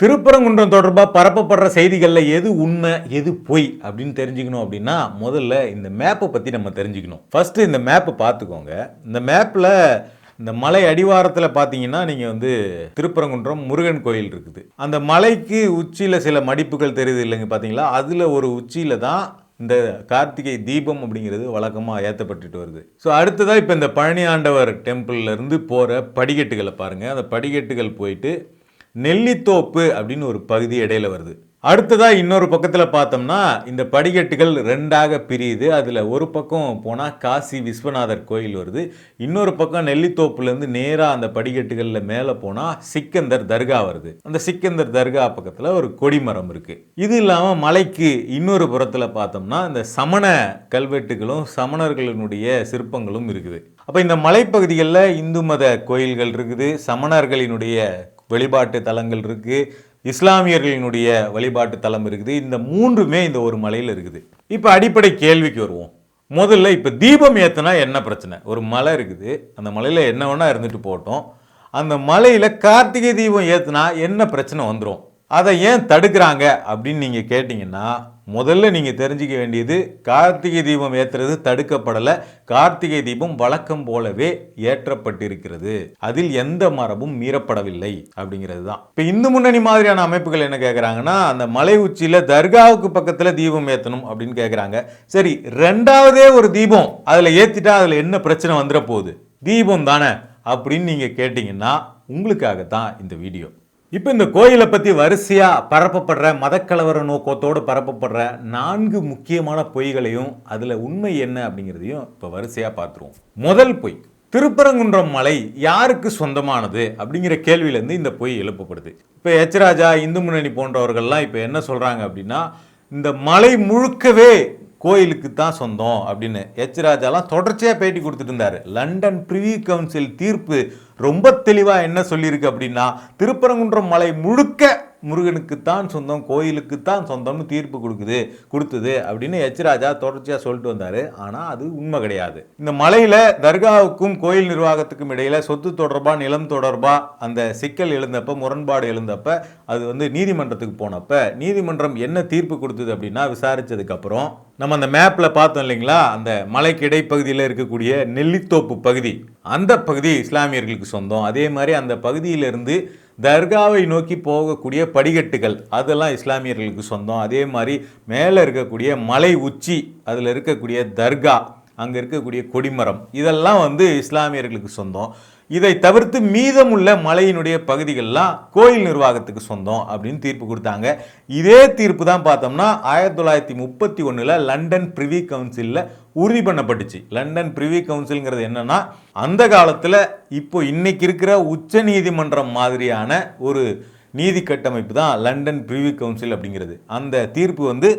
திருப்பரங்குன்றம் தொடர்பாக பரப்பப்படுற செய்திகளில் எது உண்மை எது பொய் அப்படின்னு தெரிஞ்சுக்கணும் அப்படின்னா முதல்ல இந்த மேப்பை பற்றி நம்ம தெரிஞ்சுக்கணும். ஃபஸ்ட்டு இந்த மேப்பை பார்த்துக்கோங்க. இந்த மேப்பில் இந்த மலை அடிவாரத்தில் பார்த்தீங்கன்னா நீங்கள் திருப்பரங்குன்றம் முருகன் கோயில் இருக்குது. அந்த மலைக்கு உச்சியில் சில மடிப்புகள் தெரியுது இல்லைங்க, பார்த்தீங்களா? அதில் ஒரு உச்சியில் தான் இந்த கார்த்திகை தீபம் அப்படிங்கிறது வழக்கமாக ஏற்றப்பட்டுட்டு வருது. ஸோ அடுத்ததாக இப்போ இந்த பழனி ஆண்டவர் டெம்பிள்லேருந்து போகிற படிக்கட்டுகளை பாருங்கள். அந்த படிக்கட்டுகள் போயிட்டு நெல்லித்தோப்பு அப்படின்னு ஒரு பகுதி இடையில வருது. அடுத்ததா இன்னொரு பக்கத்தில் பார்த்தோம்னா இந்த படிக்கட்டுகள் ரெண்டாக பிரியுது. அதில் ஒரு பக்கம் போனால் காசி விஸ்வநாதர் கோயில் வருது. இன்னொரு பக்கம் நெல்லித்தோப்புலேருந்து நேராக அந்த படிக்கட்டுகளில் மேலே போனால் சிக்கந்தர் தர்கா வருது. அந்த சிக்கந்தர் தர்கா பக்கத்தில் ஒரு கொடிமரம் இருக்குது. இது இல்லாமல் மலைக்கு இன்னொரு புறத்தில் பார்த்தோம்னா இந்த சமண கல்வெட்டுகளும் சமணர்களினுடைய சிற்பங்களும் இருக்குது. அப்போ இந்த மலைப்பகுதிகளில் இந்து மத கோயில்கள் இருக்குது, சமணர்களினுடைய வழிபாட்டு தலங்கள் இருக்குது, இஸ்லாமியர்களினுடைய வழிபாட்டு தலம் இருக்குது. இந்த மூன்றுமே இந்த ஒரு மலையில் இருக்குது. இப்போ அடிப்படை கேள்விக்கு வருவோம். முதல்ல இப்போ தீபம் ஏற்றினா என்ன பிரச்சனை? ஒரு மலை இருக்குது, அந்த மலையில் என்ன வேணா இருந்துட்டு போட்டோம். அந்த மலையில் கார்த்திகை தீபம் ஏற்றினா என்ன பிரச்சனை வந்துடும்? அதை ஏன் தடுக்கிறாங்க அப்படின்னு நீங்கள் கேட்டிங்கன்னா முதல்ல நீங்கள் தெரிஞ்சிக்க வேண்டியது, கார்த்திகை தீபம் ஏற்றுறது தடுக்கப்படலை. கார்த்திகை தீபம் வழக்கம் போலவே ஏற்றப்பட்டிருக்கிறது. அதில் எந்த மரபும் மீறப்படவில்லை அப்படிங்கிறது தான். இப்போ இந்து முன்னணி மாதிரியான அமைப்புகள் என்ன கேட்குறாங்கன்னா, அந்த மலை உச்சியில் தர்காவுக்கு பக்கத்தில் தீபம் ஏற்றணும் அப்படின்னு கேட்குறாங்க. சரி, ரெண்டாவதே ஒரு தீபம் அதில் ஏற்றிட்டா அதில் என்ன பிரச்சனை வந்துட போகுது? தீபம் தானே அப்படின்னு நீங்கள் கேட்டிங்கன்னா உங்களுக்காகத்தான் இந்த வீடியோ. இப்போ இந்த கோயிலை பற்றி வரிசையாக பரப்பப்படுற மதக்கலவர நோக்கத்தோடு பரப்பப்படுற 4 முக்கியமான பொய்களையும் அதில் உண்மை என்ன அப்படிங்கிறதையும் இப்போ வரிசையாக பார்த்துருவோம். முதல் பொய், திருப்பரங்குன்றம் மலை யாருக்கு சொந்தமானது அப்படிங்கிற கேள்வியிலேருந்து இந்த பொய் எழுப்பப்படுது. இப்போ எச் ராஜா, இந்து முன்னணி போன்றவர்கள்லாம் இப்போ என்ன சொல்கிறாங்க அப்படின்னா, இந்த மலை முழுக்கவே கோயிலுக்கு தான் சொந்தம் அப்படின்னு. எச் ராஜாலாம் தொடர்ச்சியாக பேட்டி கொடுத்துட்டு இருந்தார். லண்டன் பிரிவி கவுன்சில் தீர்ப்பு ரொம்ப தெளிவாக என்ன சொல்லியிருக்கு அப்படின்னா, திருப்பரங்குன்றம் மலை முழுக்க முருகனுக்குத்தான் சொந்தம், கோயிலுக்குத்தான் சொந்தம்னு தீர்ப்பு கொடுத்தது அப்படின்னு எச் ராஜா தொடர்ச்சியாக சொல்லிட்டு வந்தார். ஆனால் அது உண்மை கிடையாது. இந்த மலையில் தர்காவுக்கும் கோயில் நிர்வாகத்துக்கும் இடையில சொத்து தொடர்பாக, நிலம் தொடர்பாக அந்த சிக்கல் எழுந்தப்ப, முரண்பாடு எழுந்தப்ப அது நீதிமன்றத்துக்கு போனப்ப நீதிமன்றம் என்ன தீர்ப்பு கொடுத்தது அப்படின்னா, விசாரிச்சதுக்கப்புறம் நம்ம அந்த மேப்பில் பார்த்தோம் இல்லைங்களா, அந்த மலைக்கு இடைப்பகுதியில் இருக்கக்கூடிய நெல்லித்தோப்பு பகுதி, அந்த பகுதி இஸ்லாமியர்களுக்கு சொந்தம். அதே மாதிரி அந்த பகுதியிலிருந்து தர்காவை நோக்கி போகக்கூடிய படிக்கட்டுகள் அதெல்லாம் இஸ்லாமியர்களுக்கு சொந்தம். அதே மாதிரி மேலே இருக்கக்கூடிய மலை உச்சி, அதில் இருக்கக்கூடிய தர்கா, அங்கே இருக்கக்கூடிய கொடிமரம் இதெல்லாம் இஸ்லாமியர்களுக்கு சொந்தம். இதை தவிர்த்து மீதமுள்ள மலையினுடைய பகுதிகள்லாம் கோயில் நிர்வாகத்துக்கு சொந்தம் அப்படின்னு தீர்ப்பு கொடுத்தாங்க. இதே தீர்ப்பு தான் பார்த்தோம்னா 1931 லண்டன் பிரிவி கவுன்சிலில் உறுதி பண்ணப்பட்டுச்சு. லண்டன் பிரிவி கவுன்சில்ங்கிறது என்னன்னா, அந்த காலத்தில் இப்போ இன்னைக்கு இருக்கிற உச்ச நீதிமன்றம் மாதிரியான ஒரு நீதி கட்டமைப்பு தான் லண்டன் பிரிவி கவுன்சில் அப்படிங்கிறது. அந்த தீர்ப்பு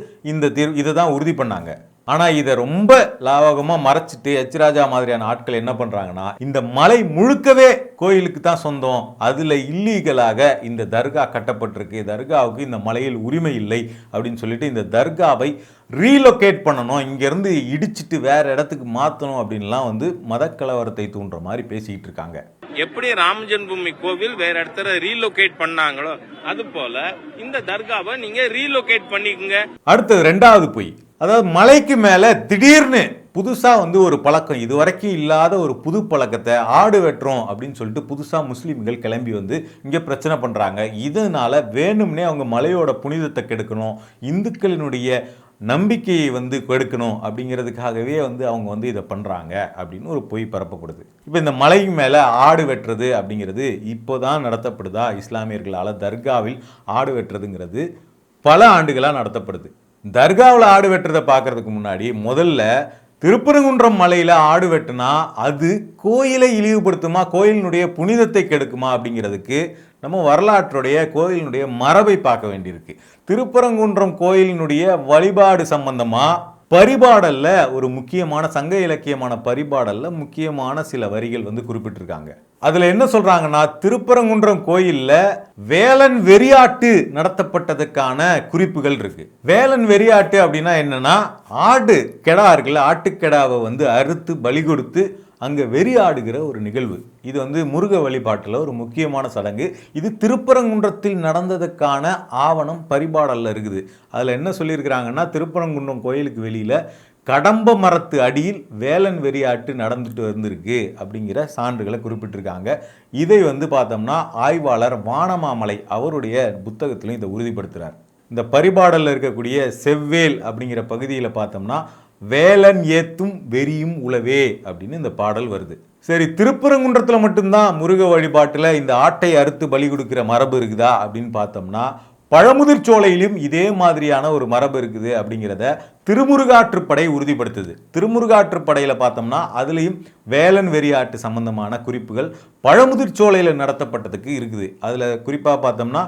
இதை தான் உறுதி பண்ணாங்க. ஆனால் இதை ரொம்ப லாவகமாக மறைச்சிட்டு எச் ராஜா மாதிரியான ஆட்கள் என்ன பண்ணுறாங்கன்னா, இந்த மலை முழுக்கவே கோயிலுக்கு தான் சொந்தம், அதில் இல்லீகலாக இந்த தர்கா கட்டப்பட்டிருக்கு, தர்காவுக்கு இந்த மலையில் உரிமை இல்லை அப்படின்னு சொல்லிட்டு இந்த தர்காவை ரீலொகேட் பண்ணணும், இங்கேருந்து இடிச்சிட்டு வேற இடத்துக்கு மாற்றணும் அப்படின்லாம் மதக்கலவரத்தை தூண்டுற மாதிரி பேசிக்கிட்டு இருக்காங்க. எப்படி ராம ஜென்மபூமி கோவில் வேற இடத்துல ரீலொகேட் பண்ணாங்களோ அது போல இந்த தர்காவை நீங்க ரீலொகேட் பண்ணிக்கோங்க. அடுத்தது ரெண்டாவது பொய், அதாவது மலைக்கு மேலே திடீர்னு புதுசாக ஒரு பழக்கம், இது வரைக்கும் இல்லாத ஒரு புது பழக்கத்தை, ஆடு வெட்டுறோம் அப்படின்னு சொல்லிட்டு புதுசாக முஸ்லீம்கள் கிளம்பி இங்கே பிரச்சனை பண்ணுறாங்க. இதனால வேணும்னே அவங்க மலையோட புனிதத்தை கெடுக்கணும், இந்துக்களினுடைய நம்பிக்கையை கெடுக்கணும் அப்படிங்கிறதுக்காகவே அவங்க இதை பண்ணுறாங்க அப்படின்னு ஒரு பொய் பரப்பப்படுது. இப்போ இந்த மலைக்கு மேலே ஆடு வெட்டுறது அப்படிங்கிறது இப்போ தான் நடத்தப்படுதா? இஸ்லாமியர்களால் தர்காவில் ஆடு வெட்டுறதுங்கிறது பல ஆண்டுகளாக நடத்தப்படுது. தர்காவில் ஆடு வெட்டுறதை பார்க்கறதுக்கு முன்னாடி முதல்ல திருப்பரங்குன்றம் மலையில் ஆடு வெட்டுனா அது கோயிலை இழிவுபடுத்துமா, கோயிலினுடைய புனிதத்தை கெடுக்குமா அப்படிங்கிறதுக்கு நம்ம வரலாற்றுடைய கோயிலினுடைய மரபை பார்க்க வேண்டியிருக்கு. திருப்பரங்குன்றம் கோயிலினுடைய வழிபாடு சம்பந்தமாக பரிபாடல்ல ஒரு முக்கியமான சங்க இலக்கியமான பரிபாடல்ல முக்கியமான சில வரிகள் குறிப்பிட்டிருக்காங்க. அதுல என்ன சொல்றாங்கன்னா, திருப்பரங்குன்றம் கோயில்ல வேலன் வெறியாட்டு நடத்தப்பட்டதுக்கான குறிப்புகள் இருக்கு. வேலன் வெறியாட்டு அப்படின்னா என்னன்னா, ஆடு கெடா இருக்குல்ல, ஆட்டுக்கெடாவை அறுத்து பலி கொடுத்து அங்கே வெறி ஆடுகிற ஒரு நிகழ்வு. இது வந்து முருக வழிபாட்டில் ஒரு முக்கியமான சடங்கு. இது திருப்பரங்குன்றத்தில் நடந்ததுக்கான ஆவணம் பரிபாடலில் இருக்குது. அதில் என்ன சொல்லியிருக்கிறாங்கன்னா, திருப்பரங்குன்றம் கோயிலுக்கு வெளியில் கடம்ப மரத்து அடியில் வேலன் வெறியாட்டு நடந்துட்டு வந்திருக்கு அப்படிங்கிற சான்றுகளை குறிப்பிட்டிருக்காங்க. இதை வந்து பார்த்தோம்னா ஆய்வாளர் வானமாமலை அவருடைய புத்தகத்திலும் இதை உறுதிப்படுத்துகிறார். இந்த பரிபாடலில் இருக்கக்கூடிய செவ்வேல் அப்படிங்கிற பகுதியில் பார்த்தோம்னா வேலன் ஏத்தும் வெறியும் உளவே அப்படின்னு இந்த பாடல் வருது. சரி, திருப்பரங்குன்றத்தில் மட்டும்தான் முருக வழிபாட்டில் இந்த ஆட்டை அறுத்து பலி கொடுக்கிற மரபு இருக்குதா அப்படின்னு பார்த்தோம்னா பழமுதிர் சோலையிலும் இதே மாதிரியான ஒரு மரபு இருக்குது அப்படிங்கிறத திருமுருகாற்றுப்படை உறுதிப்படுத்துது. திருமுருகாற்றுப்படையில் பார்த்தோம்னா அதுலேயும் வேலன் வெறியாட்டு சம்பந்தமான குறிப்புகள் பழமுதிர் சோலையில் நடத்தப்பட்டதுக்கு இருக்குது. அதில் குறிப்பாக பார்த்தோம்னா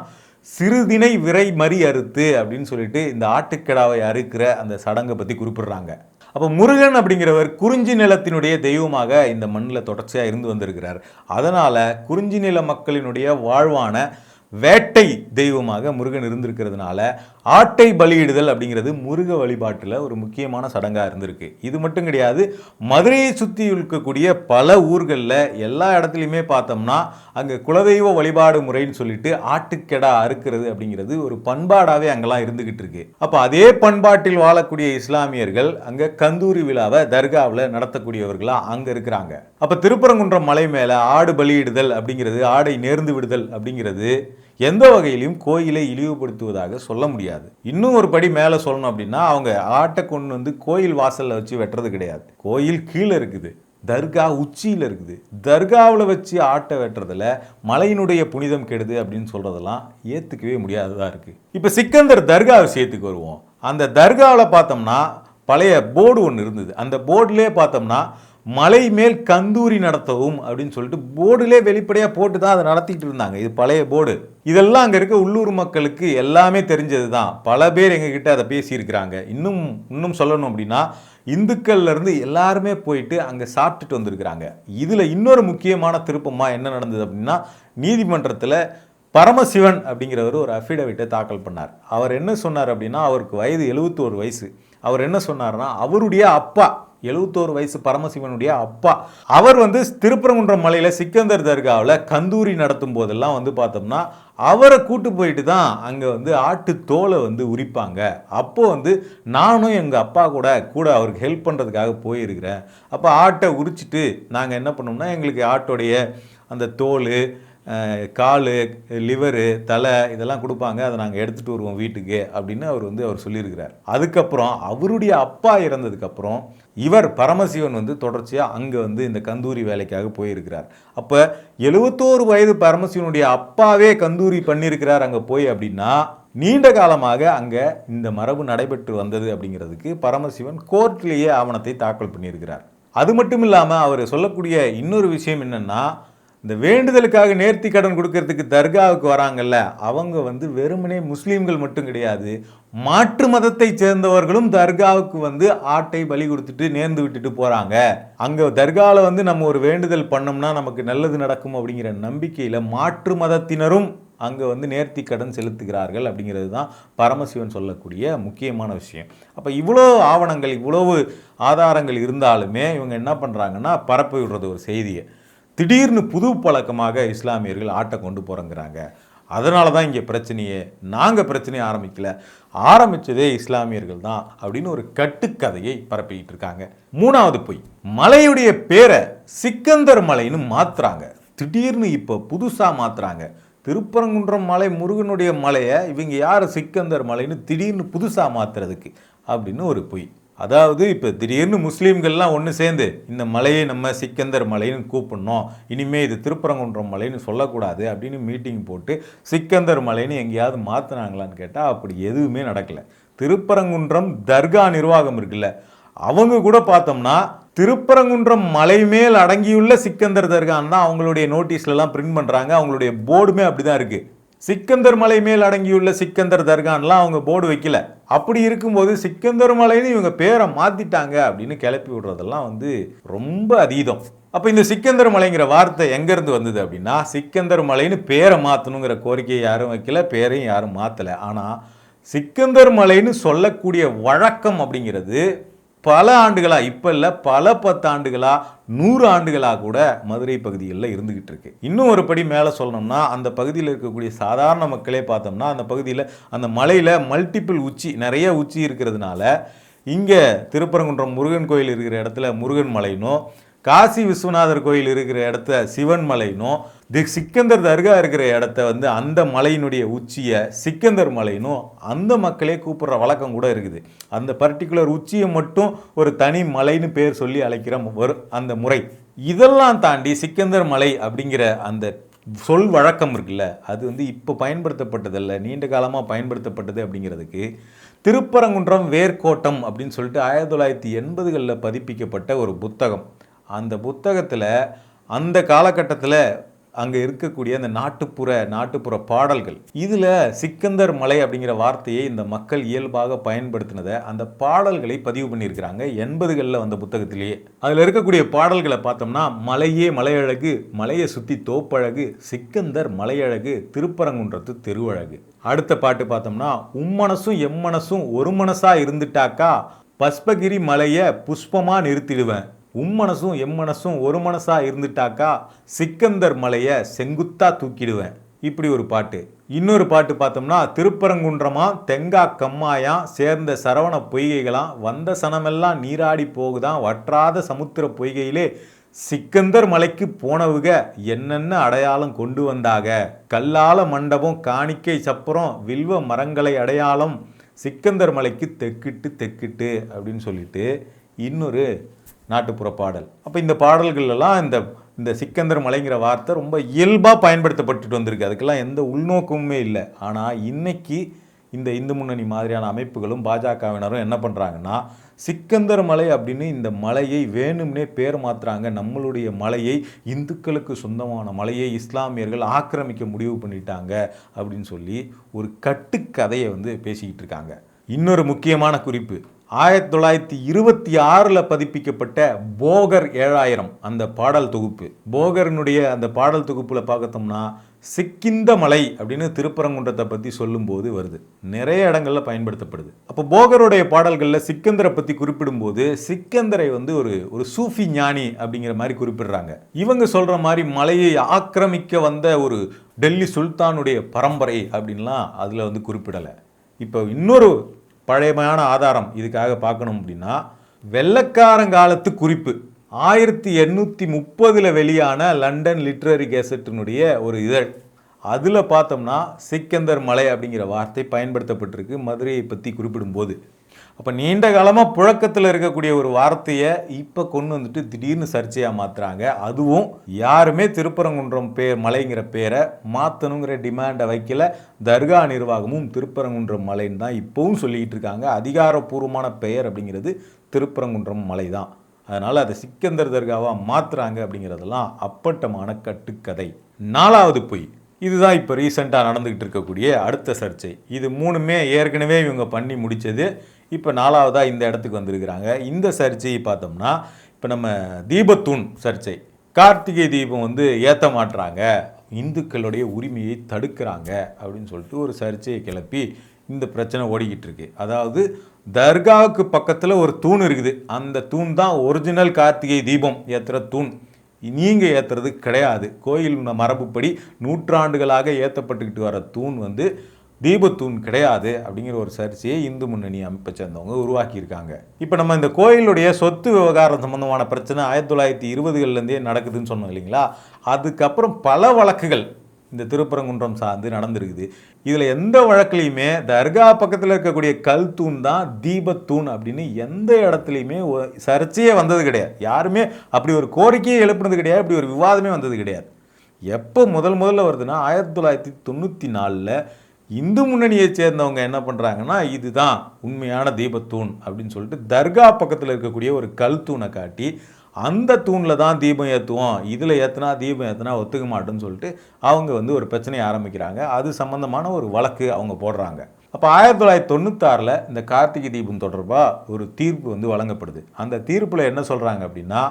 சிறுதினை விரை மறி அறுத்து அப்படின்னு சொல்லிட்டு இந்த ஆட்டுக்கிடாவை அறுக்கிற அந்த சடங்கை பற்றி குறிப்பிடுறாங்க. அப்போ முருகன் அப்படிங்கிறவர் குறிஞ்சி நிலத்தினுடைய தெய்வமாக இந்த மண்ணில் தொடர்ச்சியாக இருந்து வந்திருக்கிறார். அதனால் குறிஞ்சி நில மக்களினுடைய வாழ்வான வேட்டை தெய்வமாக முருகன் இருந்திருக்கிறதுனால ஆட்டை பலியிடுதல் அப்படிங்கிறது முருக வழிபாட்டில் ஒரு முக்கியமான சடங்காக இருந்திருக்கு. இது மட்டும் கிடையாது, மதுரையை சுற்றி இருக்கக்கூடிய பல ஊர்களில் எல்லா இடத்துலையுமே பார்த்தோம்னா அங்கே குலதெய்வ வழிபாடு முறைன்னு சொல்லிட்டு ஆட்டுக்கெடா அறுக்கிறது அப்படிங்கிறது ஒரு பண்பாடாகவே அங்கெல்லாம் இருந்துகிட்டு இருக்கு. அப்போ அதே பண்பாட்டில் வாழக்கூடிய இஸ்லாமியர்கள் அங்கே கந்தூரி விழாவை தர்காவில் நடத்தக்கூடியவர்களாக அங்கே இருக்கிறாங்க. அப்போ திருப்பரங்குன்றம் மலை மேலே ஆடு பலியிடுதல் அப்படிங்கிறது, ஆடை நேர்ந்து விடுதல் அப்படிங்கிறது எந்த வகையிலையும் கோயிலை இழிவுபடுத்துவதாக சொல்ல முடியாது. இன்னும் ஒரு படி மேலே சொல்லணும் அப்படின்னா, அவங்க ஆட்டை கொண்டு வந்து கோயில் வாசலில் வச்சு வெட்டுறது கிடையாது. கோயில் கீழே இருக்குது, தர்கா உச்சியில் இருக்குது. தர்காவில் வச்சு ஆட்டை வெட்டுறதுல மலையினுடைய புனிதம் கெடுது அப்படின்னு சொல்கிறதெல்லாம் ஏற்றுக்கவே முடியாததாக இருக்குது. இப்போ சிக்கந்தர் தர்கா விஷயத்துக்கு வருவோம். அந்த தர்காவில் பார்த்தோம்னா பழைய போர்டு ஒன்று இருந்தது. அந்த போர்டுலேயே பார்த்தோம்னா மலை மேல் கந்தூரி நடத்தவும் அப்படின்னு சொல்லிட்டு போர்டுலே வெளிப்படையாக போட்டு தான் அதை நடத்திட்டு இருந்தாங்க. இது பழைய போர்டு. இதெல்லாம் அங்கே இருக்க உள்ளூர் மக்களுக்கு எல்லாமே தெரிஞ்சது தான். பல பேர் எங்ககிட்ட அதை பேசியிருக்கிறாங்க. இன்னும் சொல்லணும் அப்படின்னா இந்துக்கள்ல இருந்து எல்லாருமே போயிட்டு அங்கே சாப்பிட்டுட்டு வந்திருக்கிறாங்க. இதில் இன்னொரு முக்கியமான திருப்பமாக என்ன நடந்தது அப்படின்னா, நீதிமன்றத்தில் பரமசிவன் அப்படிங்கிறவர் ஒரு அஃபிடவிட்டை தாக்கல் பண்ணார். அவர் என்ன சொன்னார் அப்படின்னா, அவருக்கு வயது 71 வயசு. அவர் என்ன சொன்னார்னா, அவருடைய அப்பா 71 வயசு பரமசிவனுடைய அப்பா அவர் வந்து திருப்பரங்குன்றம் மலையில் சிக்கந்தர் தர்காவில் கந்தூரி நடத்தும் போதெல்லாம் வந்து பார்த்தோம்னா அவரை கூட்டு போயிட்டு தான் அங்கே வந்து ஆட்டு தோலை வந்து உரிப்பாங்க. அப்போது வந்து நானும் எங்கள் அப்பா கூட அவருக்கு ஹெல்ப் பண்ணுறதுக்காக போயிருக்கிறேன். அப்போ ஆட்டை உரிச்சிட்டு நாங்கள் என்ன பண்ணோம்னா எங்களுக்கு ஆட்டோடைய அந்த தோல், கால், லிவரு, தலை இதெல்லாம் கொடுப்பாங்க. அதை நாங்கள் எடுத்துகிட்டு வருவோம் வீட்டுக்கு அப்படின்னு அவர் சொல்லியிருக்கிறார். அதுக்கப்புறம் அவருடைய அப்பா இறந்ததுக்கப்புறம் இவர் பரமசிவன் வந்து தொடர்ச்சியாக அங்கே வந்து இந்த கந்தூரி வேலைக்காக போயிருக்கிறார். அப்போ 71 வயது பரமசிவனுடைய அப்பாவே கந்தூரி பண்ணியிருக்கிறார் அங்கே போய் அப்படின்னா நீண்ட காலமாக அங்கே இந்த மரபு நடைபெற்று வந்தது அப்படிங்கிறதுக்கு பரமசிவன் கோர்ட்லேயே ஆவணத்தை தாக்கல் பண்ணியிருக்கிறார். அது மட்டும் இல்லாமல் அவர் சொல்லக்கூடிய இன்னொரு விஷயம் என்னென்னா, இந்த வேண்டுதலுக்காக நேர்த்தி கடன் கொடுக்கறதுக்கு தர்காவுக்கு வராங்கல்ல, அவங்க வந்து வெறுமனே முஸ்லீம்கள் மட்டும் கிடையாது, மாற்று மதத்தை சேர்ந்தவர்களும் தர்காவுக்கு வந்து ஆட்டை பலி கொடுத்துட்டு நேர்ந்து விட்டுட்டு போகிறாங்க. அங்கே தர்காவில் வந்து நம்ம ஒரு வேண்டுதல் பண்ணோம்னா நமக்கு நல்லது நடக்கும் அப்படிங்கிற நம்பிக்கையில் மாற்று மதத்தினரும் அங்கே வந்து நேர்த்தி கடன் செலுத்துகிறார்கள் அப்படிங்கிறது தான் பரமசிவன் சொல்லக்கூடிய முக்கியமான விஷயம். அப்போ இவ்வளோ ஆவணங்கள், இவ்வளவு ஆதாரங்கள் இருந்தாலுமே இவங்க என்ன பண்ணுறாங்கன்னா பரப்பி விடுறது ஒரு செய்தியை. திடீர்னு புது பழக்கமாக இஸ்லாமியர்கள் ஆட்டை கொண்டு போகிறங்கிறாங்க. அதனால தான் இங்கே பிரச்சனையே, நாங்கள் பிரச்சனையை ஆரம்பித்ததே இஸ்லாமியர்கள் தான் அப்படின்னு ஒரு கட்டுக்கதையை பரப்பிக்கிட்டு இருக்காங்க. மூணாவது பொய், மலையுடைய பேரை சிக்கந்தர் மலைன்னு மாற்றுறாங்க. திடீர்னு இப்போ புதுசாக மாற்றுறாங்க. திருப்பரங்குன்றம் மலை முருகனுடைய மலையை இவங்க யார் சிக்கந்தர் மலைன்னு திடீர்னு புதுசாக மாற்றுறதுக்கு அப்படின்னு ஒரு பொய். அதாவது இப்போ திடீர்னு முஸ்லீம்கள்லாம் ஒன்று சேர்ந்து இந்த மலையை நம்ம சிக்கந்தர் மலைன்னு கூப்பிடணும், இனிமேல் இது திருப்பரங்குன்றம் மலைன்னு சொல்லக்கூடாது அப்படின்னு மீட்டிங் போட்டு சிக்கந்தர் மலைன்னு எங்கேயாவது மாற்றினாங்களான்னு கேட்டால் அப்படி எதுவுமே நடக்கலை. திருப்பரங்குன்றம் தர்கா நிர்வாகம் இருக்குல்ல, அவங்க கூட பார்த்தோம்னா திருப்பரங்குன்றம் மலை மேல் அடங்கியுள்ள சிக்கந்தர் தர்கான்னு தான் அவங்களுடைய நோட்டீஸ்லாம் பிரிண்ட் பண்ணுறாங்க. அவங்களுடைய போர்டுமே அப்படி தான் இருக்குது. சிக்கந்தர் மலை மேல் அடங்கியுள்ள சிக்கந்தர் தர்கான்லாம் அவங்க போர்டு வைக்கல. அப்படி இருக்கும்போது சிக்கந்தர் மலைன்னு இவங்க பேரை மாற்றிட்டாங்க அப்படின்னு கிளப்பி விடுறதெல்லாம் வந்து ரொம்ப அதீதம். அப்போ இந்த சிக்கந்தர் மலைங்கிற வார்த்தை எங்கேருந்து வந்தது அப்படின்னா, சிக்கந்தர் மலைன்னு பேரை மாற்றணுங்கிற கோரிக்கையை யாரும் வைக்கல, பேரையும் யாரும் மாற்றலை. ஆனால் சிக்கந்தர் மலைன்னு சொல்லக்கூடிய வழக்கம் அப்படிங்கிறது பல ஆண்டுகளா, இப்ப இல்ல பல 10 ஆண்டுகளா, 100 ஆண்டுகளா கூட மதுரை பகுதிகளில் இருந்துகிட்டு இருக்கு. இன்னும் ஒரு படி மேல சொல்லணும்னா, அந்த பகுதியில் இருக்கக்கூடிய சாதாரண மக்களே பார்த்தோம்னா, அந்த பகுதியில் அந்த மலையில மல்டிபிள் உச்சி, நிறைய உச்சி இருக்கிறதுனால இங்க திருப்பரங்குன்றம் முருகன் கோயில் இருக்கிற இடத்துல முருகன் மலைனும், காசி விஸ்வநாதர் கோயில் இருக்கிற இடத்த சிவன் மலைனும், சிக்கந்தர் தர்கா இருக்கிற இடத்த வந்து அந்த மலையினுடைய உச்சியை சிக்கந்தர் மலைனும் அந்த மக்களே கூப்பிடுற வழக்கம் கூட இருக்குது. அந்த பர்டிகுலர் உச்சியை மட்டும் ஒரு தனி மலைன்னு பேர் சொல்லி அழைக்கிற அந்த முறை. இதெல்லாம் தாண்டி சிக்கந்தர் மலை அப்படிங்கிற அந்த சொல் வழக்கம் இருக்குல்ல, அது வந்து இப்போ பயன்படுத்தப்பட்டதில்லை, நீண்ட காலமாக பயன்படுத்தப்பட்டது. அப்படிங்கிறதுக்கு திருப்பரங்குன்றம் வேர்க்கோட்டம் அப்படின்னு சொல்லிட்டு 1980களில் பதிப்பிக்கப்பட்ட ஒரு புத்தகம். அந்த புத்தகத்தில் அந்த காலகட்டத்தில் அங்கே இருக்கக்கூடிய அந்த நாட்டுப்புற பாடல்கள், இதில் சிக்கந்தர் மலை அப்படிங்கிற வார்த்தையை இந்த மக்கள் இயல்பாக பயன்படுத்தினதை அந்த பாடல்களை பதிவு பண்ணியிருக்கிறாங்க 80களில் வந்த புத்தகத்திலேயே. அதில் இருக்கக்கூடிய பாடல்களை பார்த்தோம்னா, மலையே மலையழகு, மலையை சுற்றி தோப்பழகு, சிக்கந்தர் மலையழகு, திருப்பரங்குன்றத்து தெருவழகு. அடுத்த பாட்டு பார்த்தோம்னா, உம்மனசும் எம்மனசும் ஒரு மனசா இருந்துட்டாக்கா பஸ்பகிரி மலையை புஷ்பமாக நிறுத்திடுவேன், உம்மனசும் எம்மனசும் ஒரு மனசா இருந்துட்டாக்கா சிக்கந்தர் மலையை செங்குத்தா தூக்கிடுவேன். இப்படி ஒரு பாட்டு. இன்னொரு பாட்டு பார்த்தோம்னா, திருப்பரங்குன்றமா தெங்கா கம்மாயா சேர்ந்த சரவண பொய்கைகளாம் வந்த சனமெல்லாம் நீராடி போகுதான் வற்றாத சமுத்திர பொய்கையிலே சிக்கந்தர் மலைக்கு போனவுக என்னென்ன அடையாளம் கொண்டு வந்தாக, கல்லால மண்டபம் காணிக்கை சப்புறம் வில்வ மரங்களை அடையாளம் சிக்கந்தர் மலைக்கு தெக்கிட்டு தெக்கிட்டு அப்படின்னு சொல்லிட்டு இன்னொரு நாட்டுப்புற பாடல். அப்போ இந்த பாடல்கள் எல்லாம் இந்த சிக்கந்தர் மலைங்கிற வார்த்தை ரொம்ப இயல்பாக பயன்படுத்தப்பட்டுட்டு வந்திருக்கு. அதுக்கெல்லாம் எந்த உள்நோக்கமுமே இல்லை. ஆனால் இன்னைக்கு இந்த இந்து முன்னணி மாதிரியான அமைப்புகளும் பாஜகவினரும் என்ன பண்ணுறாங்கன்னா, சிக்கந்தர் மலை அப்படின்னு இந்த மலையை வேணும்னே பேர் மாற்றுறாங்க. நம்மளுடைய மலையை, இந்துக்களுக்கு சொந்தமான மலையை இஸ்லாமியர்கள் ஆக்கிரமிக்க முடிவு பண்ணிட்டாங்க அப்படின்னு சொல்லி ஒரு கட்டுக்கதையை வந்து பேசிக்கிட்டு இருக்காங்க. இன்னொரு முக்கியமான குறிப்பு, 1926 பதிப்பிக்கப்பட்ட போகர் 7000 அந்த பாடல் தொகுப்பு. போகரனுடைய அந்த பாடல் தொகுப்பில் பார்த்தோம்னா, சிக்கிந்த மலை அப்படின்னு திருப்பரங்குன்றத்தை பற்றி சொல்லும்போது வருது, நிறைய இடங்களில் பயன்படுத்தப்படுது. அப்போ போகருடைய பாடல்களில் சிக்கந்தரை பற்றி குறிப்பிடும்போது சிக்கந்தரை வந்து ஒரு சூஃபி ஞானி அப்படிங்கிற மாதிரி குறிப்பிடுறாங்க. இவங்க சொல்கிற மாதிரி மலையை ஆக்கிரமிக்க வந்த ஒரு டெல்லி சுல்தானுடைய பரம்பரை அப்படின்லாம் அதில் வந்து குறிப்பிடலை. இப்போ இன்னொரு பழையமையான ஆதாரம் இதுக்காக பார்க்கணும் அப்படின்னா, வெள்ளக்காரங்காலத்து குறிப்பு 1830 வெளியான லண்டன் லிட்ரரி கேசட்டினுடைய ஒரு இதழ். அதில் பார்த்தோம்னா சிக்கந்தர் மலை அப்படிங்கிற வார்த்தை பயன்படுத்தப்பட்டிருக்கு மதுரையை பற்றி குறிப்பிடும்போது. அப்போ நீண்ட காலமாக புழக்கத்தில் இருக்கக்கூடிய ஒரு வார்த்தையை இப்போ கொண்டு வந்துட்டு திடீர்னு சர்ச்சையாக மாற்றுறாங்க. அதுவும் யாருமே திருப்பரங்குன்றம் மலைங்கிற பேரை மாற்றணுங்கிற டிமாண்டை வைக்கல. தர்கா நிர்வாகமும் திருப்பரங்குன்றம் மலைன்னு தான் இப்போவும் சொல்லிக்கிட்டு இருக்காங்க. அதிகாரப்பூர்வமான பெயர் அப்படிங்கிறது திருப்பரங்குன்றம் மலை தான். அதனால் அதை சிக்கந்தர் தர்காவாக மாற்றுறாங்க அப்படிங்கிறதெல்லாம் அப்பட்டமான கட்டுக்கதை. 4வது பொய், இதுதான் இப்போ ரீசெண்டாக நடந்துக்கிட்டு இருக்கக்கூடிய அடுத்த சர்ச்சை. இது 3மே ஏற்கனவே இவங்க பண்ணி முடித்தது. இப்போ 4வதாக இந்த இடத்துக்கு வந்திருக்கிறாங்க. இந்த சர்ச்சையை பார்த்தோம்னா, இப்போ நம்ம தீபத்தூண் சர்ச்சை, கார்த்திகை தீபம் வந்து ஏற்ற மாட்டுறாங்க, இந்துக்களுடைய உரிமையை தடுக்கிறாங்க அப்படின்னு சொல்லிட்டு ஒரு சர்ச்சையை கிளப்பி இந்த பிரச்சனை ஓடிக்கிட்டு இருக்கு. அதாவது தர்காவுக்கு பக்கத்தில் ஒரு தூண் இருக்குது, அந்த தூண் தான் ஒரிஜினல் கார்த்திகை தீபம் ஏற்றுற தூண், நீங்கள் ஏற்றுறது கிடையாது. கோயில் மரபுப்படி நூற்றாண்டுகளாக ஏற்றப்பட்டுக்கிட்டு வர தூண் வந்து தீபத்தூண் கிடையாது அப்படிங்கிற ஒரு சர்ச்சையை இந்து முன்னணி அமைப்பை சேர்ந்தவங்க உருவாக்கியிருக்காங்க. இப்போ நம்ம இந்த கோயிலுடைய சொத்து விவகாரம் சம்பந்தமான பிரச்சனை 1920களிலேருந்தே நடக்குதுன்னு சொன்னோம் இல்லைங்களா. அதுக்கப்புறம் பல வழக்குகள் இந்த திருப்பரங்குன்றம் சார்ந்து நடந்திருக்குது. இதில் எந்த வழக்குலையுமே தர்கா பக்கத்தில் இருக்கக்கூடிய கல் தூண் தான் தீபத்தூண் அப்படின்னு எந்த இடத்துலையுமே சர்ச்சையே வந்தது கிடையாது. யாருமே அப்படி ஒரு கோரிக்கையை எழுப்புனது கிடையாது, அப்படி ஒரு விவாதமே வந்தது கிடையாது. எப்போ முதல்ல வருதுன்னா 1994 இந்து முன்னணியை சேர்ந்தவங்க என்ன பண்ணுறாங்கன்னா, இதுதான் உண்மையான தீபத்தூண் அப்படின்னு சொல்லிட்டு தர்கா பக்கத்தில் இருக்கக்கூடிய ஒரு கல் தூணை காட்டி அந்த தூணில் தான் தீபம் ஏற்றுவோம், இதில் ஏற்றினா தீபம் ஏற்றினா ஒத்துக்க மாட்டோன்னு சொல்லிட்டு அவங்க வந்து ஒரு பிரச்சனையை ஆரம்பிக்கிறாங்க. அது சம்மந்தமான ஒரு வழக்கு அவங்க போடுறாங்க. அப்போ 1996 இந்த கார்த்திகை தீபம் தொடர்பாக ஒரு தீர்ப்பு வந்து வழங்கப்படுது. அந்த தீர்ப்பில் என்ன சொல்கிறாங்க அப்படின்னா,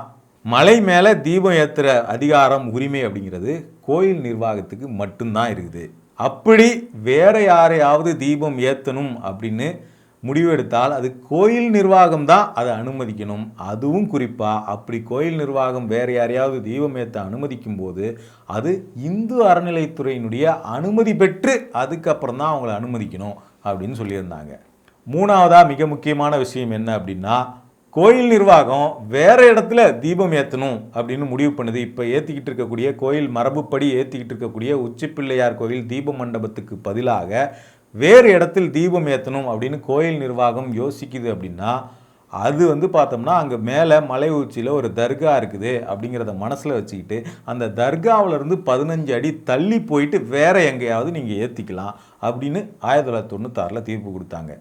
மலை மேலே தீபம் ஏற்றுற அதிகாரம் உரிமை அப்படிங்கிறது கோயில் நிர்வாகத்துக்கு மட்டும்தான் இருக்குது. அப்படி வேற யாரையாவது தீபம் ஏற்றணும் அப்படின்னு முடிவு எடுத்தால் அது கோயில் நிர்வாகம் தான் அதை அனுமதிக்கணும். அதுவும் குறிப்பாக அப்படி கோயில் நிர்வாகம் வேறு யாரையாவது தீபம் ஏற்ற அனுமதிக்கும் போது அது இந்து அறநிலைத்துறையினுடைய அனுமதி பெற்று அதுக்கப்புறம் தான் அவங்கள அனுமதிக்கணும் அப்படின்னு சொல்லியிருந்தாங்க. மூணாவதாக மிக முக்கியமான விஷயம் என்ன அப்படின்னா, கோயில் நிர்வாகம் வேறு இடத்துல தீபம் ஏற்றணும் அப்படின்னு முடிவு பண்ணுது. இப்போ ஏற்றிக்கிட்டு இருக்கக்கூடிய கோயில் மரபுப்படி ஏற்றிக்கிட்டு இருக்கக்கூடிய உச்சிப்பிள்ளையார் கோயில் தீப மண்டபத்துக்கு பதிலாக வேறு இடத்தில் தீபம் ஏற்றணும் அப்படின்னு கோயில் நிர்வாகம் யோசிக்குது அப்படின்னா, அது பார்த்தோம்னா அங்கே மேலே மலை உச்சியில் ஒரு தர்கா இருக்குது அப்படிங்கிறத மனசில் வச்சுக்கிட்டு அந்த தர்காவிலேருந்து 15 அடி தள்ளி போயிட்டு வேறு எங்கேயாவது நீங்கள் ஏற்றிக்கலாம் அப்படின்னு 1996 தீர்ப்பு கொடுத்தாங்க.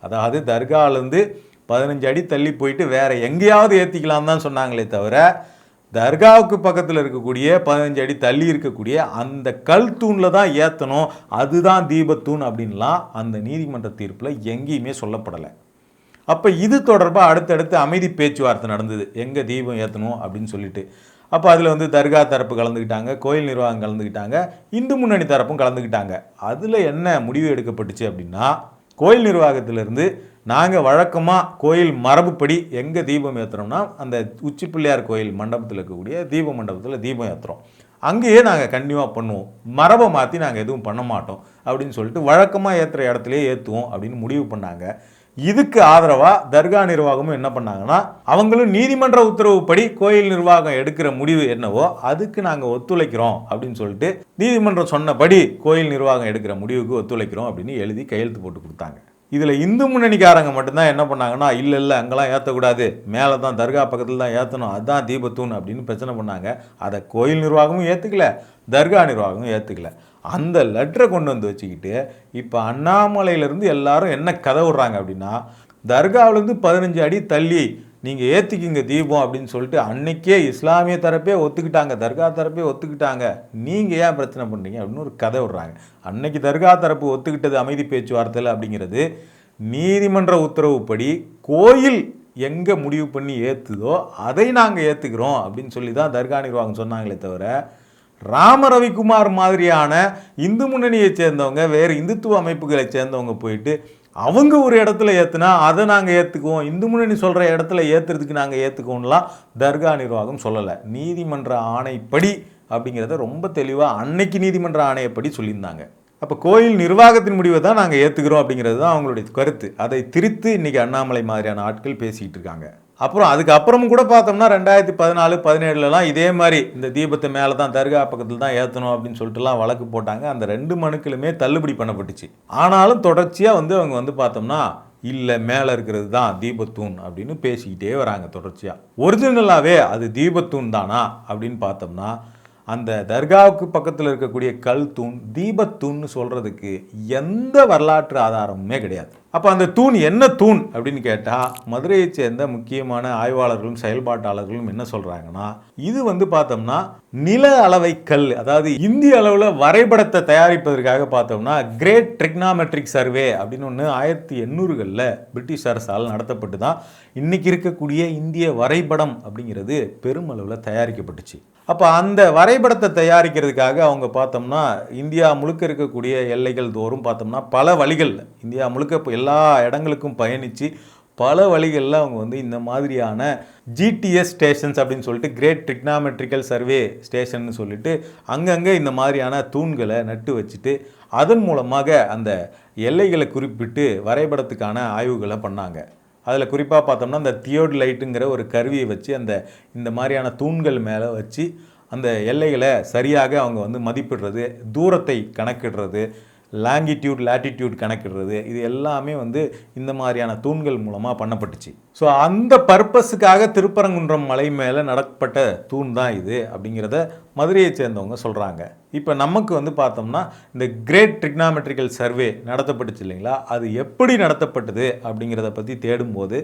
அதாவது தர்காவிலேருந்து 15 அடி தள்ளி போயிட்டு வேறு எங்கேயாவது ஏற்றிக்கலாம் தான் சொன்னாங்களே தவிர, தர்காவுக்கு பக்கத்தில் இருக்கக்கூடிய 15 அடி தள்ளி இருக்கக்கூடிய அந்த கல் தூணில் தான் ஏற்றணும், அதுதான் தீபத்தூண் அப்படின்லாம் அந்த நீதிமன்ற தீர்ப்பில் எங்கேயுமே சொல்லப்படலை. அப்போ இது தொடர்பாக அடுத்தடுத்து அமைதி பேச்சுவார்த்தை நடந்தது, எங்கே தீபம் ஏற்றணும் அப்படின்னு சொல்லிட்டு. அப்போ அதில் தர்கா தரப்பு கலந்துக்கிட்டாங்க, கோயில் நிர்வாகம் கலந்துக்கிட்டாங்க, இந்து முன்னணி தரப்பும் கலந்துக்கிட்டாங்க. அதில் என்ன முடிவு எடுக்கப்பட்டுச்சு அப்படின்னா, கோயில் நிர்வாகத்திலிருந்து நாங்கள் வழக்கமாக கோயில் மரபுப்படி எங்கே தீபம் ஏற்றுறோம்னா அந்த உச்சிப்பிள்ளையார் கோயில் மண்டபத்தில் இருக்கக்கூடிய தீப மண்டபத்தில் தீபம் ஏற்றுறோம், அங்கேயே நாங்கள் கண்டினியூவாக பண்ணுவோம், மரபை மாற்றி நாங்கள் எதுவும் பண்ண மாட்டோம் அப்படின்னு சொல்லிட்டு வழக்கமாக ஏற்றுற இடத்துலையே ஏற்றுவோம் அப்படின்னு முடிவு பண்ணாங்க. இதுக்கு ஆதரவாக தர்கா நிர்வாகமும் என்ன பண்ணாங்கன்னா, அவங்களும் நீதிமன்ற உத்தரவுப்படி கோயில் நிர்வாகம் எடுக்கிற முடிவு என்னவோ அதுக்கு நாங்கள் ஒத்துழைக்கிறோம் அப்படின்னு சொல்லிட்டு நீதிமன்றம் சொன்னபடி கோயில் நிர்வாகம் எடுக்கிற முடிவுக்கு ஒத்துழைக்கிறோம் அப்படின்னு எழுதி கையெழுத்து போட்டு கொடுத்தாங்க. இதில் இந்து முன்னணிக்காரங்க மட்டும்தான் என்ன பண்ணாங்கன்னா, இல்லை அங்கெல்லாம் ஏற்றக்கூடாது, மேலே தான் தர்கா பக்கத்தில் தான் ஏற்றணும், அதுதான் தீபத்தூண் அப்படின்னு பிரச்சனை பண்ணாங்க. அதை கோயில் நிர்வாகமும் ஏற்றுக்கல, தர்கா நிர்வாகமும் ஏற்றுக்கல. அந்த லெட்டரை கொண்டு வந்து வச்சுக்கிட்டு இப்போ அண்ணாமலையிலேருந்து எல்லாரும் என்ன கதை விடுறாங்க அப்படின்னா, தர்காவிலேருந்து 15 அடி தள்ளி நீங்கள் ஏற்றிக்கிங்க தீபம் அப்படின்னு சொல்லிட்டு அன்னைக்கே இஸ்லாமிய தரப்பே ஒத்துக்கிட்டாங்க, தர்கா தரப்பே ஒத்துக்கிட்டாங்க, நீங்கள் ஏன் பிரச்சனை பண்ணுறீங்க அப்படின்னு ஒரு கதை விடுறாங்க. அன்னைக்கு தர்கா தரப்பு ஒத்துக்கிட்டது அமைதி பேச்சுவார்த்தையில் அப்படிங்கிறது நீதிமன்ற உத்தரவுப்படி கோயில் எங்கே முடிவு பண்ணி ஏற்றுதோ அதை நாங்கள் ஏற்றுக்கிறோம் அப்படின்னு சொல்லி தான் தர்கா நிர்வாகம் சொன்னாங்களே தவிர, ராம ரவிக்குமார் மாதிரியான இந்து முன்னணியை சேர்ந்தவங்க வேறு இந்துத்துவ அமைப்புகளை சேர்ந்தவங்க போயிட்டு அவங்க ஒரு இடத்துல ஏற்றுனா அதை நாங்கள் ஏற்றுக்குவோம், இந்து முன்னணி சொல்கிற இடத்துல ஏற்றுறதுக்கு நாங்கள் ஏற்றுக்குவோம்லாம் தர்கா நிர்வாகம் சொல்லலை. நீதிமன்ற ஆணைப்படி அப்படிங்கிறத ரொம்ப தெளிவாக அன்னைக்கு நீதிமன்ற ஆணையப்படி சொல்லியிருந்தாங்க. அப்போ கோயில் நிர்வாகத்தின் முடிவை தான் நாங்கள் ஏற்றுக்கிறோம் அப்படிங்கிறது தான் அவங்களுடைய கருத்து. அதை திரித்து இன்றைக்கி அண்ணாமலை மாதிரியான ஆட்கள் பேசிக்கிட்டு இருக்காங்க. அப்புறம் அதுக்கப்புறமும் கூட பார்த்தோம்னா 2014-17 இதே மாதிரி இந்த தீபத்தை மேலே தான் தர்கா பக்கத்தில் தான் ஏற்றணும் அப்படின்னு சொல்லிட்டுலாம் வழக்கு போட்டாங்க. அந்த 2 மனுக்களுமே தள்ளுபடி பண்ணப்பட்டுச்சு. ஆனாலும் தொடர்ச்சியாக அவங்க பார்த்தோம்னா இல்லை மேலே இருக்கிறது தான் தீபத்தூண் அப்படின்னு பேசிக்கிட்டே வராங்க தொடர்ச்சியாக. ஒரிஜினலாகவே அது தீபத்தூண் தானா அப்படின்னு பார்த்தோம்னா அந்த தர்காவுக்கு பக்கத்தில் இருக்கக்கூடிய கல் தூண் தீபத்தூண்னு சொல்கிறதுக்கு எந்த வரலாற்று ஆதாரமுமே கிடையாது. அப்போ அந்த தூண் என்ன தூண் அப்படின்னு கேட்டால் மதுரையை சேர்ந்த முக்கியமான ஆய்வாளர்களும் செயல்பாட்டாளர்களும் என்ன சொல்கிறாங்கன்னா, இது பார்த்தோம்னா நில அளவை கல், அதாவது இந்திய அளவில் வரைபடத்தை தயாரிப்பதற்காக பார்த்தோம்னா கிரேட் ட்ரிக்னாமெட்ரிக் சர்வே அப்படின்னு ஒன்று 1800களில் பிரிட்டிஷ் அரசால் நடத்தப்பட்டு தான் இன்றைக்கி இருக்கக்கூடிய இந்திய வரைபடம் அப்படிங்கிறது பெருமளவில் தயாரிக்கப்பட்டுச்சு. அப்போ அந்த வரைபடத்தை தயாரிக்கிறதுக்காக அவங்க பார்த்தோம்னா இந்தியா முழுக்க இருக்கக்கூடிய எல்லைகள் தோறும் பார்த்தோம்னா பல வழிகளில் இந்தியா முழுக்க எல்லா இடங்களுக்கும் பயணித்து பல வழிகளில் அவங்க இந்த மாதிரியான ஜிடிஎஸ் ஸ்டேஷன்ஸ் அப்படின்னு சொல்லிட்டு கிரேட் ட்ரிக்னாமெட்ரிக்கல் சர்வே ஸ்டேஷன் சொல்லிட்டு அங்கங்கே இந்த மாதிரியான தூண்களை நட்டு வச்சுட்டு அதன் மூலமாக அந்த எல்லைகளை குறிப்பிட்டு வரைபடத்துக்கான ஆய்வுகளை பண்ணாங்க. அதில் குறிப்பாக பார்த்தோம்னா அந்த தியோடலைட்டுங்கிற ஒரு கருவியை வச்சு இந்த மாதிரியான தூண்கள் மேலே வச்சு அந்த எல்லைகளை சரியாக அவங்க மதிப்பிடுறது, தூரத்தை கணக்கிடுறது, லாங்கிடியூட் லாட்டிடியூட் கணக்கிடுறது, இது எல்லாமே இந்த மாதிரியான தூண்கள் மூலமாக பண்ணப்பட்டுச்சு. ஸோ அந்த பர்பஸுக்காக திருப்பரங்குன்றம் மலை மேலே நடப்பட்ட தூண் தான் இது அப்படிங்கிறத மதுரையை சேர்ந்தவங்க சொல்கிறாங்க. இப்போ நமக்கு பார்த்தோம்னா இந்த கிரேட் ட்ரிக்னாமெட்ரிக்கல் சர்வே நடத்தப்பட்டுச்சு இல்லைங்களா, அது எப்படி நடத்தப்பட்டது அப்படிங்கிறத பற்றி தேடும்போது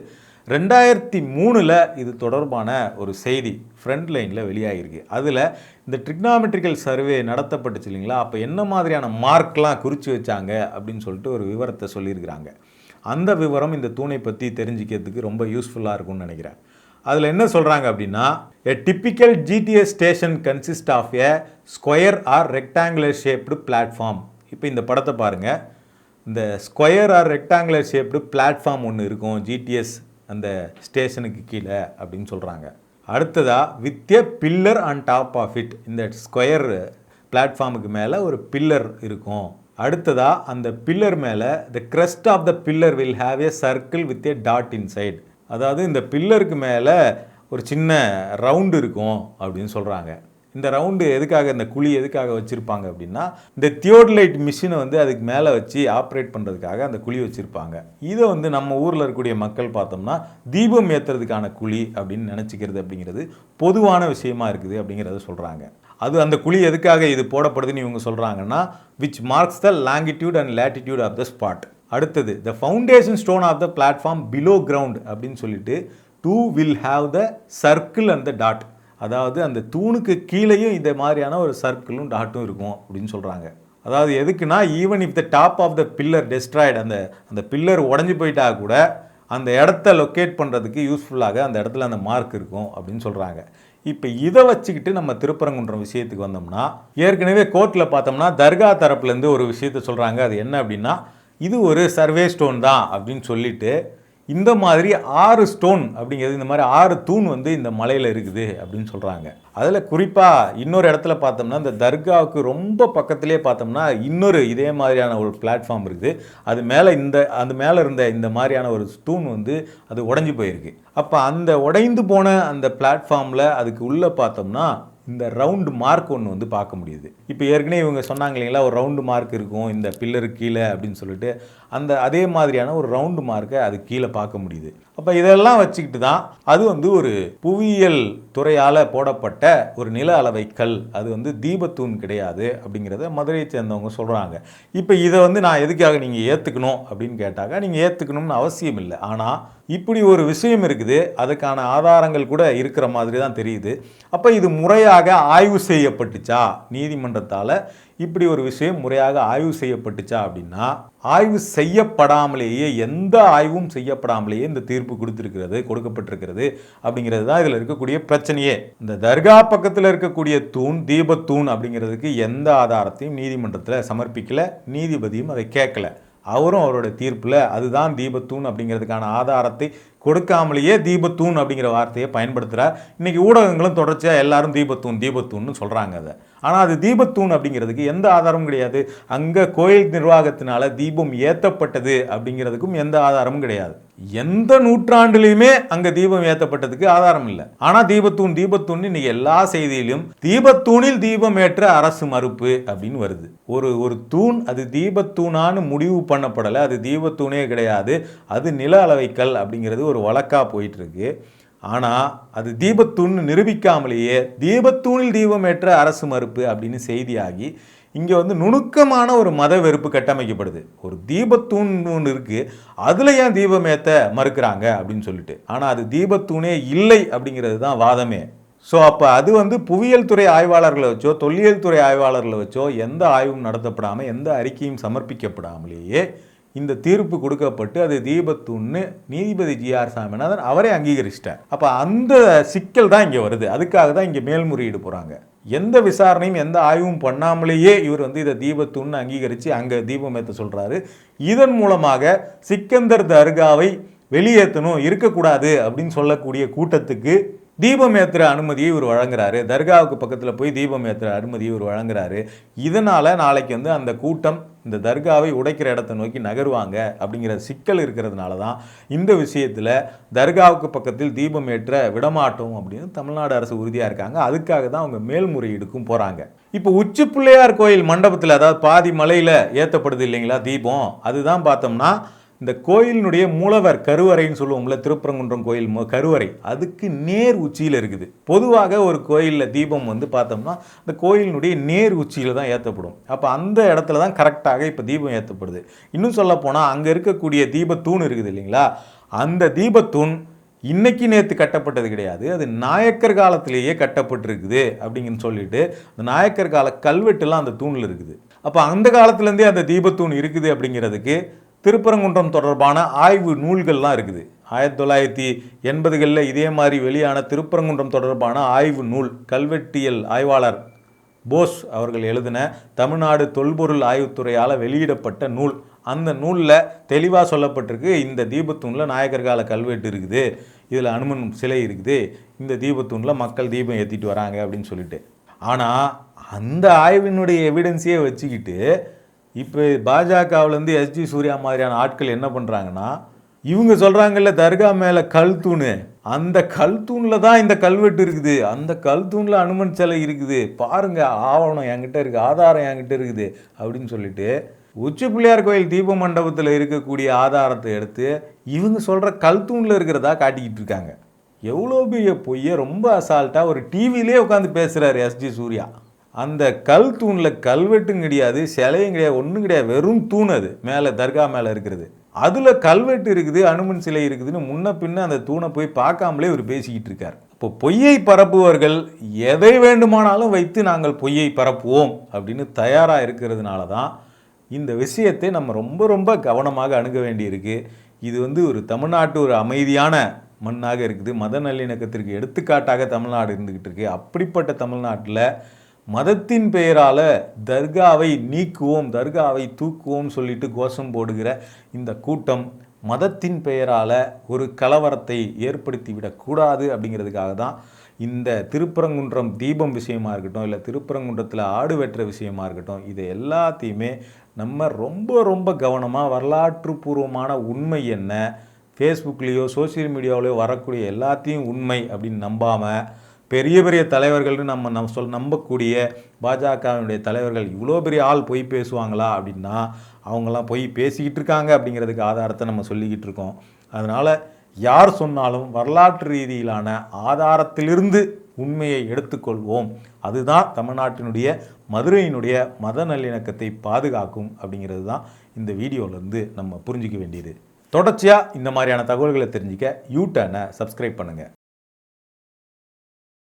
2003 இது தொடர்பான ஒரு செய்தி ஃப்ரண்ட் லைனில் வெளியாகிருக்கு. அதில் இந்த ட்ரிக்னாமெட்ரிக்கல் சர்வே நடத்தப்பட்டுச்சு இல்லைங்களா, அப்போ என்ன மாதிரியான மார்க்லாம் குறித்து வச்சாங்க அப்படின்னு சொல்லிட்டு ஒரு விவரத்தை சொல்லியிருக்கிறாங்க. அந்த விவரம் இந்த தூணை பற்றி தெரிஞ்சிக்கிறதுக்கு ரொம்ப யூஸ்ஃபுல்லாக இருக்கும்னு நினைக்கிறேன். அதில் என்ன சொல்கிறாங்க அப்படின்னா, a typical GDS station consist of a square or rectangular shaped platform. இப்போ இந்த படத்தை பாருங்கள். இந்த square or rectangular shaped platform ஒன்று இருக்கும் ஜிடிஎஸ் அந்த ஸ்டேஷனுக்கு கீழே அப்படின்னு சொல்கிறாங்க. அடுத்ததாக with a pillar on top of it, இந்த ஸ்கொயர் பிளாட்ஃபார்முக்கு மேலே ஒரு பில்லர் இருக்கும். அடுத்ததாக அந்த பில்லர் மேலே the crest of the pillar will have a circle with a dot inside. அதாவது இந்த பில்லருக்கு மேலே ஒரு சின்ன ரவுண்டு இருக்கும் அப்படின்னு சொல்கிறாங்க. இந்த ரவுண்டு எதுக்காக, இந்த குழி எதுக்காக வச்சுருப்பாங்க அப்படின்னா, இந்த தியோடலைட் மிஷினை வந்து அதுக்கு மேலே வச்சு ஆப்ரேட் பண்ணுறதுக்காக அந்த குழி வச்சுருப்பாங்க. இதை வந்து நம்ம ஊரில் இருக்கக்கூடிய மக்கள் பார்த்தோம்னா தீபம் ஏற்றுறதுக்கான குழி அப்படின்னு நினச்சிக்கிறது அப்படிங்கிறது பொதுவான விஷயமா இருக்குது அப்படிங்கிறத சொல்கிறாங்க. அது அந்த குழி எதுக்காக இது போடப்படுதுன்னு இவங்க சொல்கிறாங்கன்னா, which marks the longitude and latitude of the spot. அடுத்தது the foundation stone of the platform below ground அப்படின்னு சொல்லிட்டு too will have the circle and the dot. அதாவது அந்த தூணுக்கு கீழேயும் இந்த மாதிரியான ஒரு சர்க்கிளும் டாட்டும் இருக்கும் அப்படின்னு சொல்கிறாங்க. அதாவது எதுக்குன்னா, even if the top of the pillar destroyed, அந்த பில்லர் உடஞ்சி போயிட்டா கூட அந்த இடத்த லொக்கேட் பண்ணுறதுக்கு யூஸ்ஃபுல்லாக அந்த இடத்துல அந்த மார்க் இருக்கும் அப்படின்னு சொல்கிறாங்க. இப்போ இதை வச்சுக்கிட்டு நம்ம திருப்பரங்குன்றம் விஷயத்துக்கு வந்தோம்னா, ஏற்கனவே கோர்ட்டில் பார்த்தோம்னா தர்கா தரப்புலேருந்து ஒரு விஷயத்த சொல்கிறாங்க. அது என்ன அப்படின்னா, இது ஒரு சர்வே ஸ்டோன் தான் அப்படின்னு சொல்லிட்டு இந்த மாதிரி 6 ஸ்டோன் அப்படிங்கிறது, இந்த மாதிரி 6 தூண் வந்து இந்த மலையில் இருக்குது அப்படின்னு சொல்கிறாங்க. அதில் குறிப்பாக இன்னொரு இடத்துல பார்த்தோம்னா, இந்த தர்காவுக்கு ரொம்ப பக்கத்துலேயே பார்த்தோம்னா இன்னொரு இதே மாதிரியான ஒரு பிளாட்ஃபார்ம் இருக்குது. அது மேலே இருந்த இந்த மாதிரியான ஒரு தூண் வந்து அது உடஞ்சி போயிருக்கு. அப்போ அந்த உடைந்து போன அந்த பிளாட்ஃபார்மில் அதுக்கு உள்ளே பார்த்தோம்னா இந்த ரவுண்டு மார்க் ஒன்று வந்து பார்க்க முடியுது. இப்போ ஏற்கனவே இவங்க சொன்னாங்க இல்லைங்களா, ஒரு ரவுண்டு மார்க் இருக்கும் இந்த பில்லருக்கு கீழே அப்படின்னு சொல்லிட்டு, அதே மாதிரியான ஒரு ரவுண்டு மார்க்கை அது கீழே பார்க்க முடியுது. அப்போ இதெல்லாம் வச்சுக்கிட்டு தான் அது வந்து ஒரு புவியியல் துறையால் போடப்பட்ட ஒரு நில அளவை கல், அது வந்து தீபத்தூண் கிடையாது அப்படிங்கிறத மதுரையை சேர்ந்தவங்க சொல்கிறாங்க. இப்போ இதை வந்து நான் எதுக்காக நீங்கள் ஏற்றுக்கணும் அப்படின்னு கேட்டாக்கா, நீங்கள் ஏற்றுக்கணும்னு அவசியம் இல்லை. ஆனால் இப்படி ஒரு விஷயம் இருக்குது, அதுக்கான ஆதாரங்கள் கூட இருக்கிற மாதிரி தான் தெரியுது. அப்போ இது முறையாக ஆய்வு செய்யப்பட்டுச்சா, நீதிமன்றத்தால் இப்படி ஒரு விஷயம் முறையாக ஆய்வு செய்யப்பட்டுச்சா அப்படின்னா, ஆய்வு செய்யப்படாமலேயே, எந்த ஆய்வும் செய்யப்படாமலேயே இந்த தீர்ப்பு கொடுக்கப்பட்டிருக்கிறது அப்படிங்கிறது தான் இதில் இருக்கக்கூடிய பிரச்சனையே. இந்த தர்கா பக்கத்தில் இருக்கக்கூடிய தூண் தீபத்தூண் அப்படிங்கிறதுக்கு எந்த ஆதாரத்தையும் நீதிமன்றத்தில் சமர்ப்பிக்கல, நீதிபதியும் அதை கேட்கல. அவரும் அவரோட தீர்ப்பில் அதுதான் தீபத்தூண் அப்படிங்கிறதுக்கான ஆதாரத்தை கொடுக்காமலேயே தீபத்தூண் அப்படிங்கிற வார்த்தையை பயன்படுத்துகிறார். இன்றைக்கி ஊடகங்களும் தொடர்ச்சியாக எல்லாரும் தீபத்தூன்னு சொல்கிறாங்க அதை. ஆனால் அது தீபத்தூண் அப்படிங்கிறதுக்கு எந்த ஆதாரமும் கிடையாது. அங்கே கோயில் நிர்வாகத்தினால தீபம் ஏற்றப்பட்டது அப்படிங்கிறதுக்கும் எந்த ஆதாரமும் கிடையாது. எந்த நூற்றாண்டுலையுமே அங்கே தீபம் ஏற்றப்பட்டதுக்கு ஆதாரம் இல்லை. ஆனால் தீபத்தூண் இன்னைக்கு எல்லா செய்தியிலும் தீபத்தூணில் தீபம் ஏற்ற அரசு மறுப்பு அப்படின்னு வருது. ஒரு தூண் அது தீபத்தூணான்னு முடிவு பண்ணப்படலை, அது தீபத்தூணே கிடையாது, அது நில அளவைக்கல் அப்படிங்கிறது ஒரு வழக்காக போயிட்டு இருக்கு. ஆனால் அது தீபத்தூண் நிரூபிக்காமலேயே தீபத்தூணில் தீபம் ஏற்ற அரசு மறுப்பு அப்படின்னு செய்தியாகி இங்கே வந்து நுணுக்கமான ஒரு மத வெறுப்பு கட்டமைக்கப்படுது. ஒரு தீபத்தூண் ஒன்று இருக்குது, அதில் ஏன் தீபம் ஏற்ற மறுக்கிறாங்க அப்படின்னு சொல்லிட்டு. ஆனால் அது தீபத்தூணே இல்லை அப்படிங்கிறது தான் வாதமே. ஸோ அப்போ அது வந்து புவியியல் துறை ஆய்வாளர்களை வச்சோ தொல்லியல் துறை ஆய்வாளர்களை வச்சோ எந்த ஆய்வும் நடத்தப்படாமல் எந்த அறிக்கையும் சமர்ப்பிக்கப்படாமலேயே இந்த தீர்ப்பு கொடுக்கப்பட்டு அது தீபத்தூன்னு நீதிபதி GR சாமிநாதன் அவரே அங்கீகரிச்சிட்டார். அப்போ அந்த சிக்கல் தான் இங்கே வருது. அதுக்காக தான் இங்கே மேல்முறையீடு போகிறாங்க. எந்த விசாரணையும் எந்த ஆய்வும் பண்ணாமலேயே இவர் வந்து இதை தீபத்தூன்னு அங்கீகரித்து அங்கே தீபம் ஏற்ற சொல்கிறாரு. இதன் மூலமாக சிக்கந்தர் தர்காவை வெளியேற்றணும், இருக்கக்கூடாது அப்படின்னு சொல்லக்கூடிய கூட்டத்துக்கு தீபம் ஏற்றுற அனுமதியை இவர் வழங்குறாரு. தர்காவுக்கு பக்கத்தில் போய் தீபம் ஏற்றுற அனுமதியை இவர் வழங்குறாரு. இதனால் நாளைக்கு வந்து அந்த கூட்டம் இந்த தர்காவை உடைக்கிற இடத்தை நோக்கி நகருவாங்க அப்படிங்கிற சிக்கல் இருக்கிறதுனால தான் இந்த விஷயத்தில் தர்காவுக்கு பக்கத்தில் தீபம் ஏற்ற விடமாட்டோம் அப்படின்னு தமிழ்நாடு அரசு உறுதியாக இருக்காங்க. அதுக்காக தான் அவங்க மேல்முறையீடுக்கும் போகிறாங்க. இப்போ உச்சி பிள்ளையார் கோயில் மண்டபத்தில், அதாவது பாதி மலையில் ஏற்றப்படுது இல்லைங்களா தீபம், அதுதான் பார்த்தோம்னா இந்த கோயிலினுடைய மூலவர் கருவறைன்னு சொல்லுவோம்ல, திருப்பரங்குன்றம் கோயில் கருவறை, அதுக்கு நேர் உச்சியில் இருக்குது. பொதுவாக ஒரு கோயிலில் தீபம் வந்து பார்த்தோம்னா இந்த கோயிலினுடைய நேர் உச்சியில் தான் ஏற்றப்படும். அப்போ அந்த இடத்துல தான் கரெக்டாக இப்போ தீபம் ஏற்றப்படுது. இன்னும் சொல்ல போனால் அங்கே இருக்கக்கூடிய தீபத்தூண் இருக்குது இல்லைங்களா, அந்த தீபத்தூண் இன்னைக்கு நேற்று கட்டப்பட்டது கிடையாது, அது நாயக்கர் காலத்திலேயே கட்டப்பட்டிருக்குது அப்படிங்கன்னு சொல்லிட்டு அந்த நாயக்கர் கால கல்வெட்டுலாம் அந்த தூணில் இருக்குது. அப்போ அந்த காலத்துலேருந்தே அந்த தீபத்தூண் இருக்குது அப்படிங்கிறதுக்கு திருப்பரங்குன்றம் தொடர்பான ஆய்வு நூல்கள்லாம் இருக்குது. 1980களில் இதே மாதிரி வெளியான திருப்பரங்குன்றம் தொடர்பான ஆய்வு நூல், கல்வெட்டியல் ஆய்வாளர் போஸ் அவர்கள் எழுதின தமிழ்நாடு தொல்பொருள் ஆய்வுத்துறையால் வெளியிடப்பட்ட நூல். அந்த நூலில் தெளிவாக சொல்லப்பட்டிருக்கு, இந்த தீபத்தூணில் நாயக்கர் கால கல்வெட்டு இருக்குது, இதில் அனுமன் சிலை இருக்குது, இந்த தீபத்தூணில் மக்கள் தீபம் ஏற்றிட்டு வராங்க அப்படின்னு சொல்லிட்டு. ஆனால் அந்த ஆய்வினுடைய எவிடன்ஸையே வச்சுக்கிட்டு இப்போ பாஜகவிலேருந்து எஸ்ஜி சூர்யா மாதிரியான ஆட்கள் என்ன பண்ணுறாங்கன்னா, இவங்க சொல்கிறாங்கல்ல தர்கா மேலே கல் தூணு, அந்த கல் தூணில் தான் இந்த கல்வெட்டு இருக்குது, அந்த கல் தூணில் அனுமன் சிலை இருக்குது, பாருங்க ஆவணம் என்கிட்ட இருக்குது, ஆதாரம் என்கிட்ட இருக்குது அப்படின்னு சொல்லிட்டு உச்சி பிள்ளையார் கோயில் தீப மண்டபத்தில் இருக்கக்கூடிய ஆதாரத்தை எடுத்து இவங்க சொல்கிற கல் தூணில் இருக்கிறதா காட்டிக்கிட்டு இருக்காங்க. எவ்வளோ பெரிய பொய்யை ரொம்ப அசால்ட்டாக ஒரு டிவிலே உட்காந்து பேசுகிறாரு எஸ்ஜி சூர்யா. அந்த கல் தூணில் கல்வெட்டும் கிடையாது, சிலையும் கிடையாது, ஒன்றும் கிடையாது, வெறும் தூண். அது மேலே தர்கா மேலே இருக்கிறது, அதில் கல்வெட்டு இருக்குது, அனுமன் சிலை இருக்குதுன்னு முன்ன பின்ன அந்த தூணை போய் பார்க்காமலே இவர் பேசிக்கிட்டு இருக்கார். இப்போ பொய்யை பரப்புவர்கள் எதை வேண்டுமானாலும் வைத்து நாங்கள் பொய்யை பரப்புவோம் அப்படின்னு தயாராக இருக்கிறதுனால தான் இந்த விஷயத்தை நம்ம ரொம்ப ரொம்ப கவனமாக அணுக வேண்டியிருக்கு. இது ஒரு தமிழ்நாட்டு ஒரு அமைதியான மண்ணாக இருக்குது, மத நல்லிணக்கத்திற்கு எடுத்துக்காட்டாக தமிழ்நாடு இருந்துக்கிட்டு இருக்கு. அப்படிப்பட்ட தமிழ்நாட்டில் மதத்தின் பெயரால் தர்காவை நீக்குவோம், தர்காவை தூக்குவோம் சொல்லிட்டு கோஷம் போடுகிற இந்த கூட்டம் மதத்தின் பெயரால் ஒரு கலவரத்தை ஏற்படுத்தி விடக்கூடாது அப்படிங்கிறதுக்காக தான் இந்த திருப்பரங்குன்றம் தீபம் விஷயமா இருக்கட்டும், இல்லை திருப்பரங்குன்றத்தில் ஆடு வெட்டுற விஷயமா இருக்கட்டும், இது எல்லாத்தையுமே நம்ம ரொம்ப ரொம்ப கவனமாக வரலாற்று பூர்வமான உண்மை என்ன, ஃபேஸ்புக்லேயோ சோசியல் மீடியாவிலையோ வரக்கூடிய எல்லாத்தையும் உண்மை அப்படின்னு நம்பாமல், பெரிய பெரிய தலைவர்கள்னு நம்ம நம்பக்கூடிய பாஜகவினுடைய தலைவர்கள் இவ்வளோ பெரிய ஆள் பொய் பேசுவாங்களா அப்படின்னா அவங்களாம் பொய் பேசிக்கிட்டு இருக்காங்க அப்படிங்கிறதுக்கு ஆதாரத்தை நம்ம சொல்லிக்கிட்டு இருக்கோம். அதனால் யார் சொன்னாலும் வரலாற்று ரீதியிலான ஆதாரத்திலிருந்து உண்மையை எடுத்துக்கொள்வோம். அதுதான் தமிழ்நாட்டினுடைய மதுரையினுடைய மத நல்லிணக்கத்தை பாதுகாக்கும் அப்படிங்கிறது தான் இந்த வீடியோவிலேருந்து நம்ம புரிஞ்சிக்க வேண்டியது. தொடர்ச்சியாக இந்த மாதிரியான தகவல்களை தெரிஞ்சிக்க யூ டர்னை சப்ஸ்கிரைப் பண்ணுங்கள்.